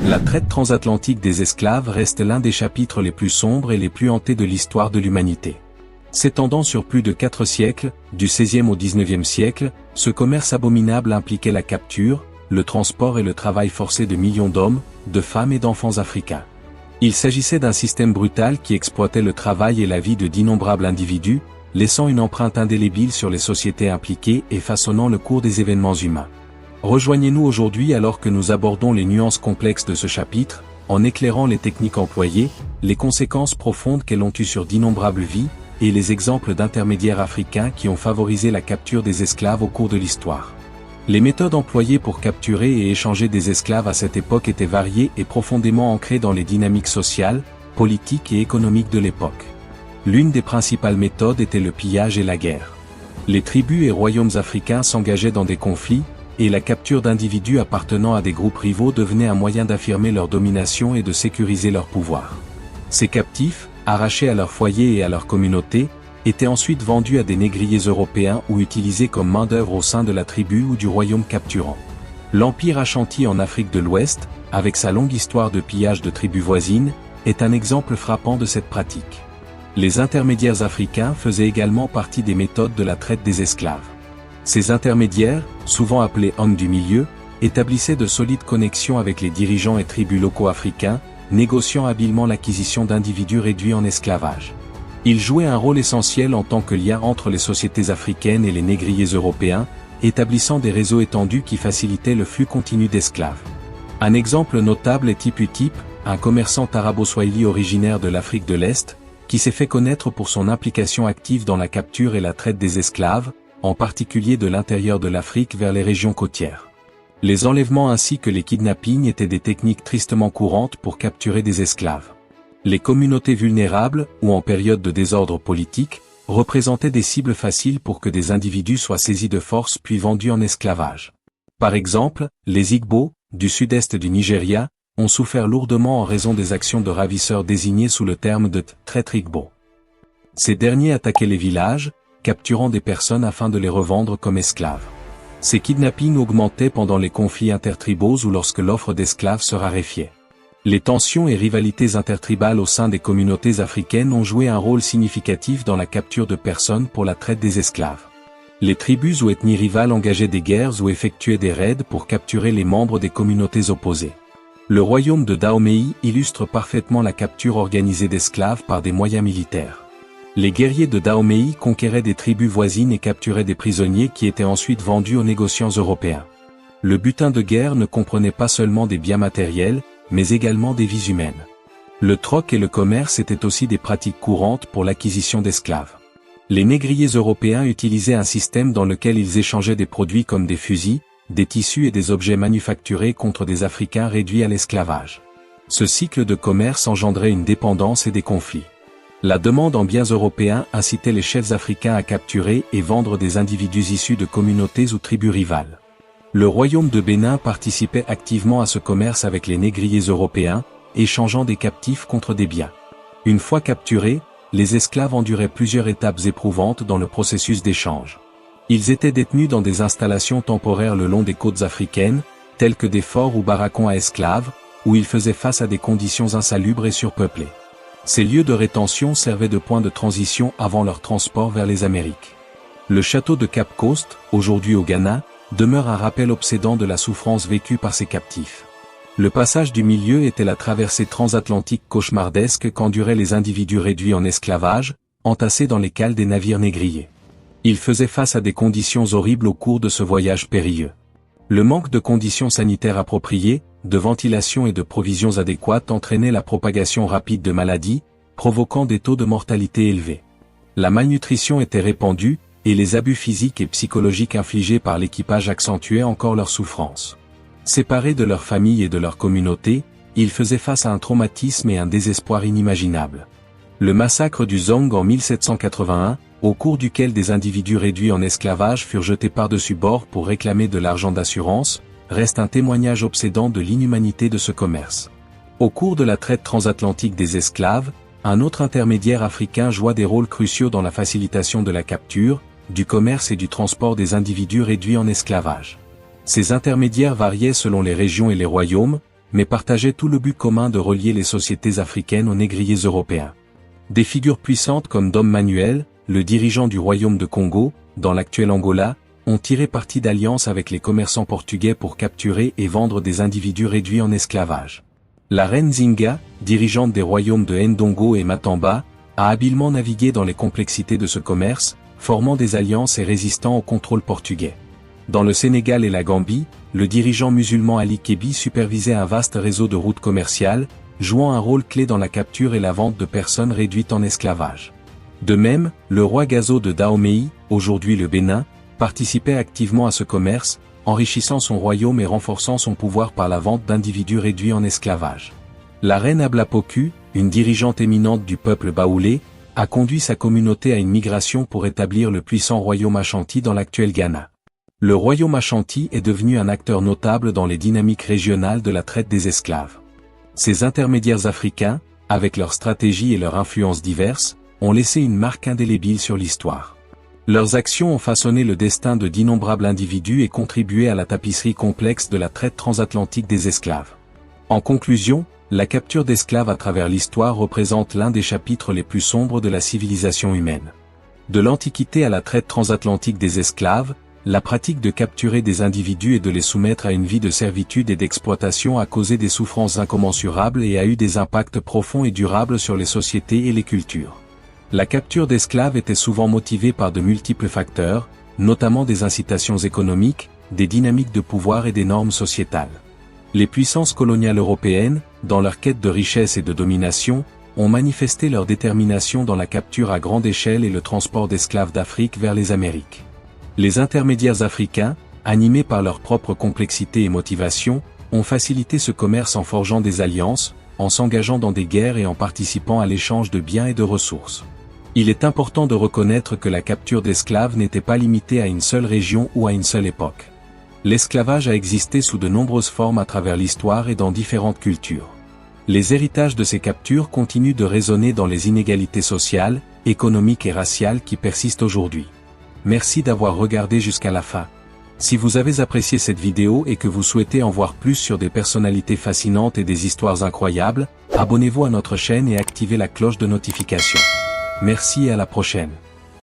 La traite transatlantique des esclaves reste l'un des chapitres les plus sombres et les plus hantés de l'histoire de l'humanité. S'étendant sur plus de 4 siècles, du XVIe au XIXe siècle, ce commerce abominable impliquait la capture, le transport et le travail forcé de millions d'hommes, de femmes et d'enfants africains. Il s'agissait d'un système brutal qui exploitait le travail et la vie de d'innombrables individus, laissant une empreinte indélébile sur les sociétés impliquées et façonnant le cours des événements humains. Rejoignez-nous aujourd'hui alors que nous abordons les nuances complexes de ce chapitre, en éclairant les techniques employées, les conséquences profondes qu'elles ont eues sur d'innombrables vies, et les exemples d'intermédiaires africains qui ont favorisé la capture des esclaves au cours de l'histoire. Les méthodes employées pour capturer et échanger des esclaves à cette époque étaient variées et profondément ancrées dans les dynamiques sociales, politiques et économiques de l'époque. L'une des principales méthodes était le pillage et la guerre. Les tribus et royaumes africains s'engageaient dans des conflits, et la capture d'individus appartenant à des groupes rivaux devenait un moyen d'affirmer leur domination et de sécuriser leur pouvoir. Ces captifs, arrachés à leur foyer et à leur communauté, étaient ensuite vendus à des négriers européens ou utilisés comme main-d'œuvre au sein de la tribu ou du royaume capturant. L'Empire Ashanti en Afrique de l'Ouest, avec sa longue histoire de pillage de tribus voisines, est un exemple frappant de cette pratique. Les intermédiaires africains faisaient également partie des méthodes de la traite des esclaves. Ces intermédiaires, souvent appelés hommes du milieu, établissaient de solides connexions avec les dirigeants et tribus locaux africains, négociant habilement l'acquisition d'individus réduits en esclavage. Ils jouaient un rôle essentiel en tant que lien entre les sociétés africaines et les négriers européens, établissant des réseaux étendus qui facilitaient le flux continu d'esclaves. Un exemple notable est Tippu-Tip, un commerçant arabo-swahili originaire de l'Afrique de l'Est, qui s'est fait connaître pour son implication active dans la capture et la traite des esclaves, en particulier de l'intérieur de l'Afrique vers les régions côtières. Les enlèvements ainsi que les kidnappings étaient des techniques tristement courantes pour capturer des esclaves. Les communautés vulnérables, ou en période de désordre politique, représentaient des cibles faciles pour que des individus soient saisis de force puis vendus en esclavage. Par exemple, les Igbo, du sud-est du Nigeria, ont souffert lourdement en raison des actions de ravisseurs désignés sous le terme de traîtres Igbo. Ces derniers attaquaient les villages, capturant des personnes afin de les revendre comme esclaves. Ces kidnappings augmentaient pendant les conflits intertribaux ou lorsque l'offre d'esclaves se raréfiait. Les tensions et rivalités intertribales au sein des communautés africaines ont joué un rôle significatif dans la capture de personnes pour la traite des esclaves. Les tribus ou ethnies rivales engageaient des guerres ou effectuaient des raids pour capturer les membres des communautés opposées. Le royaume de Dahomey illustre parfaitement la capture organisée d'esclaves par des moyens militaires. Les guerriers de Dahomey conquéraient des tribus voisines et capturaient des prisonniers qui étaient ensuite vendus aux négociants européens. Le butin de guerre ne comprenait pas seulement des biens matériels, mais également des vies humaines. Le troc et le commerce étaient aussi des pratiques courantes pour l'acquisition d'esclaves. Les négriers européens utilisaient un système dans lequel ils échangeaient des produits comme des fusils, des tissus et des objets manufacturés contre des Africains réduits à l'esclavage. Ce cycle de commerce engendrait une dépendance et des conflits. La demande en biens européens incitait les chefs africains à capturer et vendre des individus issus de communautés ou tribus rivales. Le royaume de Bénin participait activement à ce commerce avec les négriers européens, échangeant des captifs contre des biens. Une fois capturés, les esclaves enduraient plusieurs étapes éprouvantes dans le processus d'échange. Ils étaient détenus dans des installations temporaires le long des côtes africaines, telles que des forts ou barracons à esclaves, où ils faisaient face à des conditions insalubres et surpeuplées. Ces lieux de rétention servaient de point de transition avant leur transport vers les Amériques. Le château de Cape Coast, aujourd'hui au Ghana, demeure un rappel obsédant de la souffrance vécue par ces captifs. Le passage du milieu était la traversée transatlantique cauchemardesque qu'enduraient les individus réduits en esclavage, entassés dans les cales des navires négriers. Ils faisaient face à des conditions horribles au cours de ce voyage périlleux. Le manque de conditions sanitaires appropriées, de ventilation et de provisions adéquates entraînait la propagation rapide de maladies, provoquant des taux de mortalité élevés. La malnutrition était répandue, et les abus physiques et psychologiques infligés par l'équipage accentuaient encore leur souffrance. Séparés de leur famille et de leur communauté, ils faisaient face à un traumatisme et un désespoir inimaginables. Le massacre du Zong en 1781, au cours duquel des individus réduits en esclavage furent jetés par-dessus bord pour réclamer de l'argent d'assurance, reste un témoignage obsédant de l'inhumanité de ce commerce. Au cours de la traite transatlantique des esclaves, un autre intermédiaire africain joua des rôles cruciaux dans la facilitation de la capture, du commerce et du transport des individus réduits en esclavage. Ces intermédiaires variaient selon les régions et les royaumes, mais partageaient tout le but commun de relier les sociétés africaines aux négriers européens. Des figures puissantes comme Dom Manuel, le dirigeant du royaume de Congo, dans l'actuel Angola, ont tiré parti d'alliances avec les commerçants portugais pour capturer et vendre des individus réduits en esclavage. La reine Zinga, dirigeante des royaumes de Ndongo et Matamba, a habilement navigué dans les complexités de ce commerce, formant des alliances et résistant au contrôle portugais. Dans le Sénégal et la Gambie, le dirigeant musulman Ali Kébi supervisait un vaste réseau de routes commerciales, jouant un rôle clé dans la capture et la vente de personnes réduites en esclavage. De même, le roi Gazo de Dahomey, aujourd'hui le Bénin, participait activement à ce commerce, enrichissant son royaume et renforçant son pouvoir par la vente d'individus réduits en esclavage. La reine Ablapoku, une dirigeante éminente du peuple baoulé, a conduit sa communauté à une migration pour établir le puissant royaume Ashanti dans l'actuel Ghana. Le royaume Ashanti est devenu un acteur notable dans les dynamiques régionales de la traite des esclaves. Ces intermédiaires africains, avec leurs stratégies et leurs influences diverses, ont laissé une marque indélébile sur l'histoire. Leurs actions ont façonné le destin de d'innombrables individus et contribué à la tapisserie complexe de la traite transatlantique des esclaves. En conclusion, la capture d'esclaves à travers l'histoire représente l'un des chapitres les plus sombres de la civilisation humaine. De l'Antiquité à la traite transatlantique des esclaves, la pratique de capturer des individus et de les soumettre à une vie de servitude et d'exploitation a causé des souffrances incommensurables et a eu des impacts profonds et durables sur les sociétés et les cultures. La capture d'esclaves était souvent motivée par de multiples facteurs, notamment des incitations économiques, des dynamiques de pouvoir et des normes sociétales. Les puissances coloniales européennes, dans leur quête de richesse et de domination, ont manifesté leur détermination dans la capture à grande échelle et le transport d'esclaves d'Afrique vers les Amériques. Les intermédiaires africains, animés par leur propre complexité et motivation, ont facilité ce commerce en forgeant des alliances, en s'engageant dans des guerres et en participant à l'échange de biens et de ressources. Il est important de reconnaître que la capture d'esclaves n'était pas limitée à une seule région ou à une seule époque. L'esclavage a existé sous de nombreuses formes à travers l'histoire et dans différentes cultures. Les héritages de ces captures continuent de résonner dans les inégalités sociales, économiques et raciales qui persistent aujourd'hui. Merci d'avoir regardé jusqu'à la fin. Si vous avez apprécié cette vidéo et que vous souhaitez en voir plus sur des personnalités fascinantes et des histoires incroyables, abonnez-vous à notre chaîne et activez la cloche de notification. Merci et à la prochaine.